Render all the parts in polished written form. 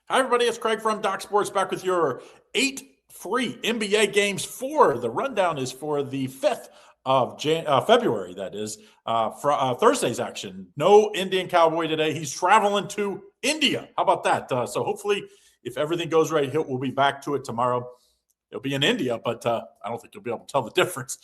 Hi, everybody. It's Craig from Doc Sports back with your 8 free NBA games for the rundown is for the 5th of February. That is for Thursday's action. No Indian Cowboy today. He's traveling to India. How about that? So hopefully, if everything goes right, we'll be back to it tomorrow. It'll be in India, but I don't think you'll be able to tell the difference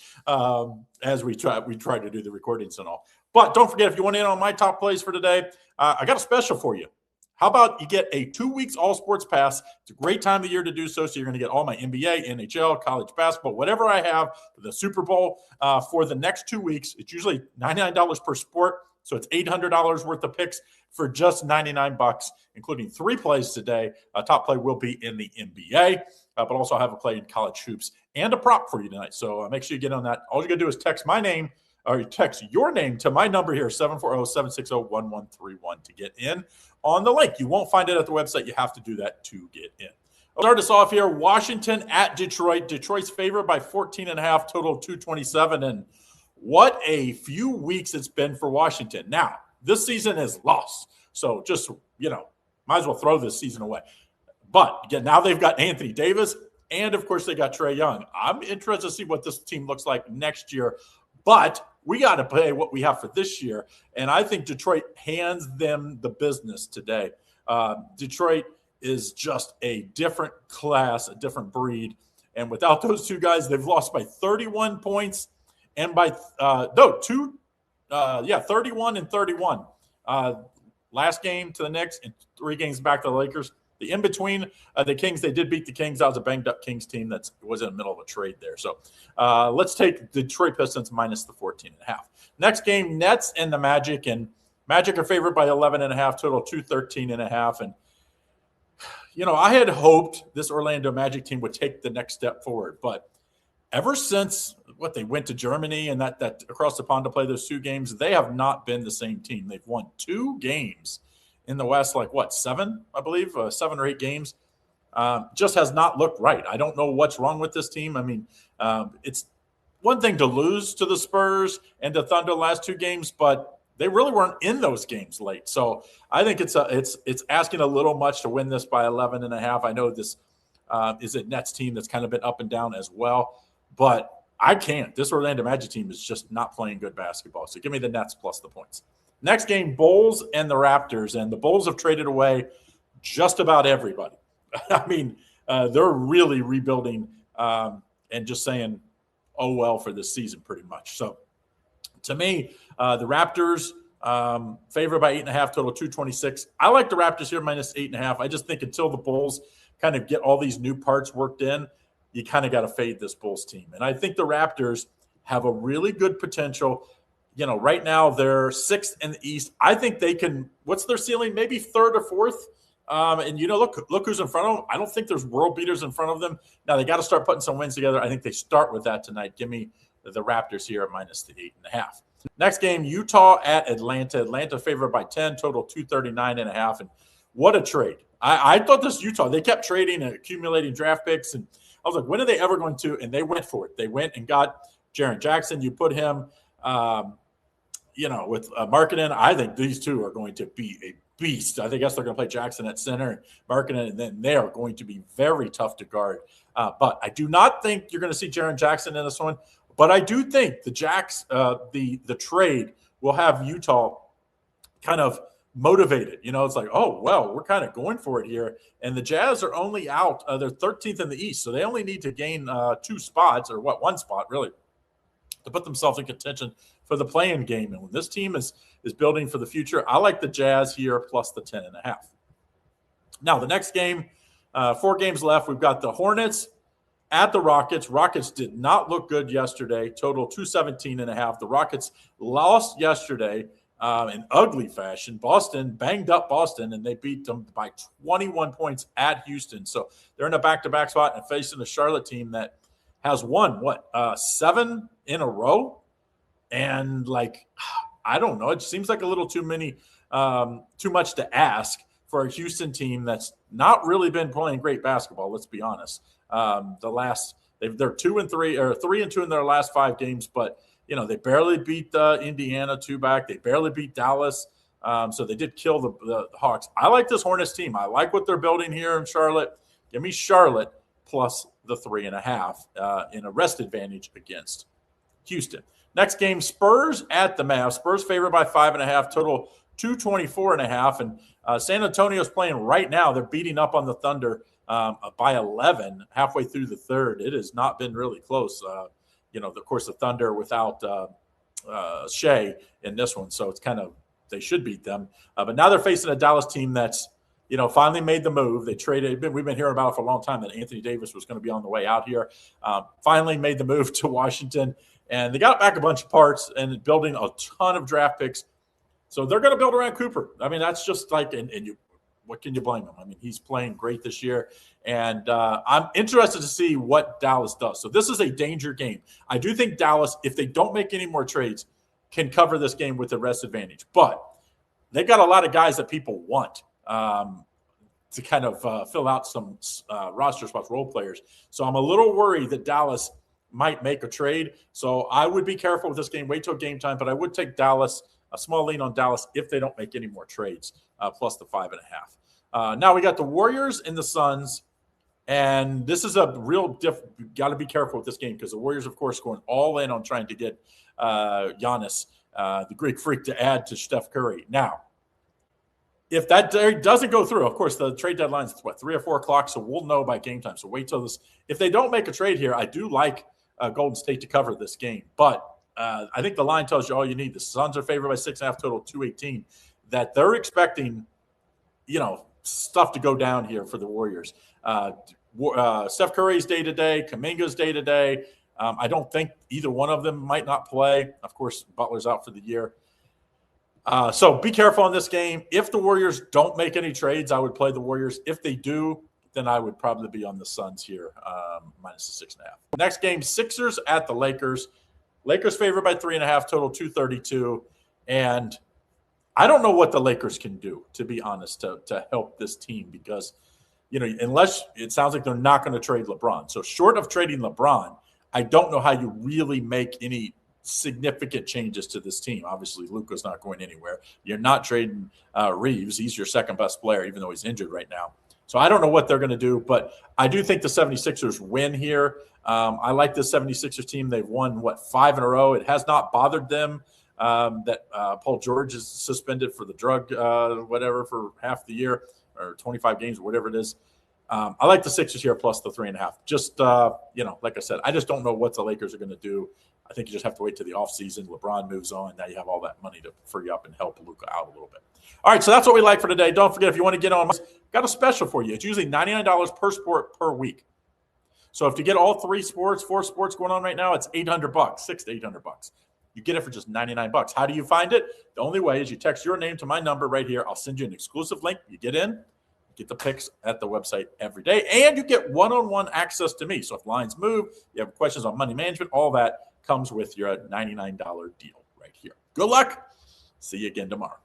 as we try to do the recordings and all. But don't forget, if you want in on my top plays for today, I got a special for you. How about you get a 2 weeks all sports pass? It's a great time of the year to do so. So you're going to get all my NBA, NHL, college basketball, whatever I have, the Super Bowl for the next 2 weeks. It's usually $99 per sport. So it's $800 worth of picks for just $99, including 3 plays today. Top play will be in the NBA, but also have a play in college hoops and a prop for you tonight. So make sure you get on that. All you got to do is text my name or text your name to my number here, 740-760-1131 to get in on the link. You won't find it at the website. You have to do that to get in. I'll start us off here. Washington at Detroit. Detroit's favored by 14.5, total 227. And what a few weeks it's been for Washington. Now, this season is lost. So just, might as well throw this season away. But again, now they've got Anthony Davis, and of course they got Trae Young. I'm interested to see what this team looks like next year. But we got to play what we have for this year. And I think Detroit hands them the business today. Detroit is just a different class, a different breed. And without those two guys, they've lost by 31 points and by 31 and 31. Last game to the Knicks and 3 games back to the Lakers. The in-between, the Kings, they did beat the Kings. That was a banged-up Kings team that was in the middle of a trade there. So let's take Detroit Pistons minus the 14.5. Next game, Nets and the Magic. And Magic are favored by 11.5, total 213.5. And, I had hoped this Orlando Magic team would take the next step forward. But ever since they went to Germany and that across the pond to play those 2 games, they have not been the same team. They've won 2 games in the West, 7, I believe, 7 or 8 games. Just has not looked right. I don't know what's wrong with this team. I mean, it's one thing to lose to the Spurs and the Thunder last 2 games, but they really weren't in those games late. So I think it's asking a little much to win this by 11.5. I know this is a Nets team that's kind of been up and down as well, but I can't. This Orlando Magic team is just not playing good basketball. So give me the Nets plus the points. Next game, Bulls and the Raptors. And the Bulls have traded away just about everybody. I mean, they're really rebuilding and just saying, oh, well, for this season pretty much. So to me, the Raptors favored by 8.5, total 226. I like the Raptors here minus 8.5. I just think until the Bulls kind of get all these new parts worked in, you kind of got to fade this Bulls team. And I think the Raptors have a really good potential. Right now they're 6th in the East. I think they can. What's their ceiling? Maybe 3rd or 4th. And look who's in front of them. I don't think there's world beaters in front of them. Now they got to start putting some wins together. I think they start with that tonight. Give me the Raptors here at minus the 8.5. Next game, Utah at Atlanta. Atlanta favored by 10, total 239.5. And what a trade! I thought this Utah. They kept trading and accumulating draft picks, and I was like, when are they ever going to? And they went for it. They went and got Jaren Jackson. You put him. With Markkanen, I think these two are going to be a beast. I guess they're going to play Jackson at center and Markkanen, and then they are going to be very tough to guard. But I do not think you're going to see Jaren Jackson in this one. But I do think the trade will have Utah kind of motivated. It's like, oh, well, we're kind of going for it here. And the Jazz are only out. They're 13th in the East, so they only need to gain 2 spots or 1 spot, really, to put themselves in contention for the play-in game. And when this team is building for the future, I like the Jazz here plus the 10.5. Now, the next game, 4 games left. We've got the Hornets at the Rockets. Rockets did not look good yesterday. Total 217.5. The Rockets lost yesterday in ugly fashion. Banged up Boston, and they beat them by 21 points at Houston. So they're in a back-to-back spot and facing the Charlotte team that has won, 7 in a row? And, I don't know. It seems like a little too much to ask for a Houston team that's not really been playing great basketball, let's be honest. They're 2-3 or 3-2 in their last 5 games, but, they barely beat Indiana 2 back. They barely beat Dallas. So they did kill the Hawks. I like this Hornets team. I like what they're building here in Charlotte. Give me Charlotte plus the 3.5 in a rest advantage against Houston. Next game, Spurs at the Mavs. Spurs favored by 5.5, total 224.5. And San Antonio's playing right now. They're beating up on the Thunder by 11 halfway through the third. It has not been really close. Of course, the Thunder without Shea in this one, so it's kind of they should beat them. But now they're facing a Dallas team that's finally made the move. They traded. We've been hearing about it for a long time that Anthony Davis was going to be on the way out here. Finally made the move to Washington, and they got back a bunch of parts and building a ton of draft picks. So they're going to build around Cooper. I mean, that's just like, and you, what can you blame him? I mean, he's playing great this year, and I'm interested to see what Dallas does. So this is a danger game. I do think Dallas, if they don't make any more trades, can cover this game with a rest advantage. But they've got a lot of guys that people want to kind of fill out some roster spots, role players. So I'm a little worried that Dallas might make a trade. So I would be careful with this game. Wait till game time. But I would take Dallas, a small lean on Dallas if they don't make any more trades, plus the 5.5. Now we got the Warriors and the Suns. And this is a real got to be careful with this game because the Warriors, of course, going all in on trying to get Giannis, the Greek freak, to add to Steph Curry. Now, if that doesn't go through, of course, the trade deadline is 3 or 4 o'clock, so we'll know by game time. So wait till this. If they don't make a trade here, I do like Golden State to cover this game. But I think the line tells you all you need. The Suns are favored by 6.5, total 218. That they're expecting, stuff to go down here for the Warriors. Steph Curry's day-to-day, Kuminga's day-to-day. I don't think either one of them might not play. Of course, Butler's out for the year. So be careful in this game. If the Warriors don't make any trades, I would play the Warriors. If they do, then I would probably be on the Suns here, minus the 6.5. Next game, Sixers at the Lakers. Lakers favored by 3.5, total 232. And I don't know what the Lakers can do, to be honest, to help this team because, unless it sounds like they're not going to trade LeBron. So short of trading LeBron, I don't know how you really make any significant changes to this team. Obviously, Luka's not going anywhere. You're not trading Reeves. He's your second best player, even though he's injured right now. So I don't know what they're going to do, but I do think the 76ers win here. I like the 76ers team. They've won, 5 in a row. It has not bothered them that Paul George is suspended for the drug, whatever, for half the year or 25 games or whatever it is. I like the Sixers here plus the 3.5. Just, like I said, I just don't know what the Lakers are going to do. I think you just have to wait till the offseason. LeBron moves on. Now you have all that money to free up and help Luka out a little bit. All right, so that's what we like for today. Don't forget, if you want to get on, got a special for you. It's usually $99 per sport per week. So if you get all 4 sports going on right now, it's $800, $600 to $800. You get it for just $99. How do you find it? The only way is you text your name to my number right here. I'll send you an exclusive link. You get in, get the picks at the website every day, and you get one-on-one access to me. So if lines move, you have questions on money management, all that comes with your $99 deal right here. Good luck. See you again tomorrow.